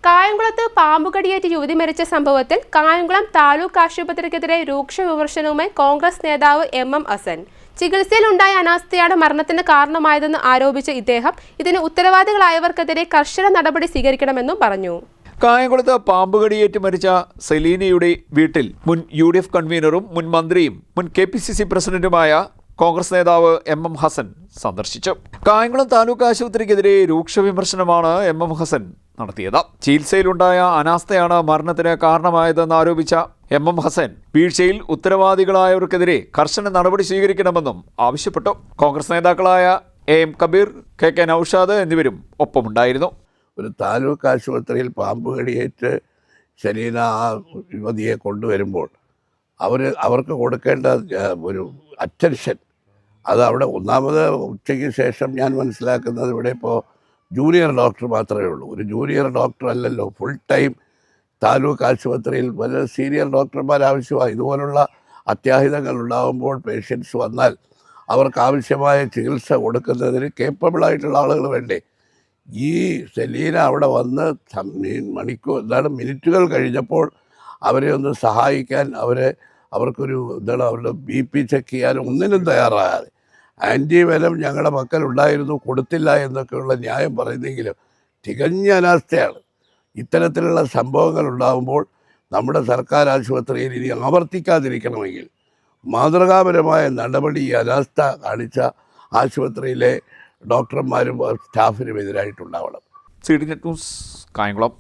കായംകുളത്ത് പാമ്പുകടിയേറ്റ് യുവതി മരിച്ച സംഭവത്തിൽ കായംകുളം താലൂക്ക് ആശുപത്രിക്കെതിരെ രൂക്ഷ വിമർശനവുമായി കോൺഗ്രസ് നേതാവ് എം ഹസൻ. ചികിത്സയിലുണ്ടായ അനാസ്ഥയാണ് മരണത്തിന് കാരണമായതെന്ന് ആരോപിച്ച ഇദ്ദേഹം ഇതിന് ഉത്തരവാദികളായവർക്കെതിരെ കർശന നടപടി സ്വീകരിക്കണമെന്നും പറഞ്ഞു. കായംകുളത്ത് പാമ്പുകടിയേറ്റ് മരിച്ച സെലീനയുടെ വീട്ടിൽ മുൻ UDF കൺവീനറും മുൻ മന്ത്രിയും മുൻ KPCC പ്രസിഡന്റുമായ കോൺഗ്രസ് നേതാവ് എം ഹസൻ സന്ദർശിച്ചു. കായംകുളം താലൂക്ക് ആശുപത്രിക്കെതിരെ രൂക്ഷ വിമർശനമാണ് എം ഹസൻ നടത്തിയത്. ചികിത്സയിലുണ്ടായ അനാസ്ഥയാണ് മരണത്തിന് കാരണമായതെന്ന് ആരോപിച്ച എം ഹസൻ വീഴ്ചയിൽ ഉത്തരവാദികളായവർക്കെതിരെ കർശന നടപടി സ്വീകരിക്കണമെന്നും ആവശ്യപ്പെട്ടു. കോൺഗ്രസ് നേതാക്കളായ AM കബീർ, KK നൌഷാദ് എന്നിവരും ഒപ്പമുണ്ടായിരുന്നു. ഒരു താലൂക്ക് ആശുപത്രിയിൽ പാമ്പുകടിയേറ്റ് സെലീന ആ യുവതിയെ കൊണ്ടുവരുമ്പോൾ അവർക്ക് കൊടുക്കേണ്ട ഒരു അറ്റൻഷൻ അത് അവിടെ ഒന്നാമത് ഉച്ചയ്ക്ക് ശേഷം ഞാൻ മനസ്സിലാക്കുന്നത് ഇവിടെ ഇപ്പോൾ ജൂനിയർ ഡോക്ടർ മാത്രമേ ഉള്ളൂ. ഒരു ജൂനിയർ ഡോക്ടർ അല്ലല്ലോ ഫുൾ ടൈം താലൂക്ക് ആശുപത്രിയിൽ വല്ല സീനിയർ ഡോക്ടർമാർ ആവശ്യമാണ്. ഇതുപോലുള്ള അത്യാഹിതങ്ങൾ ഉണ്ടാകുമ്പോൾ പേഷ്യൻസ് വന്നാൽ അവർക്ക് ആവശ്യമായ ചികിത്സ കൊടുക്കുന്നതിന് കേപ്പബിളായിട്ടുള്ള ആളുകൾ വേണ്ടേ. ഈ സെലീന അവിടെ വന്ന് മിനിറ്റുകൾ കഴിഞ്ഞപ്പോൾ അവരെ ഒന്ന് സഹായിക്കാൻ അവർക്കൊരു അവരുടെ BP ചെക്ക് ചെയ്യാനും ഒന്നിനും തയ്യാറാകാതെ ആൻറ്റിവെനം ഞങ്ങളുടെ മക്കളുണ്ടായിരുന്നു കൊടുത്തില്ല എന്നൊക്കെയുള്ള ന്യായം പറയുന്നെങ്കിലും തികഞ്ഞ അനാസ്ഥയാണ്. ഇത്തരത്തിലുള്ള സംഭവങ്ങൾ ഉണ്ടാകുമ്പോൾ നമ്മുടെ സർക്കാർ ആശുപത്രിയിൽ ഇനി ആവർത്തിക്കാതിരിക്കണമെങ്കിൽ മാതൃകാപരമായ നടപടി ഈ അനാസ്ഥ കാണിച്ച ആശുപത്രിയിലെ ഡോക്ടർമാരും സ്റ്റാഫിനും എതിരായിട്ടുണ്ടാവണം. CDNet news, Kayamkulam.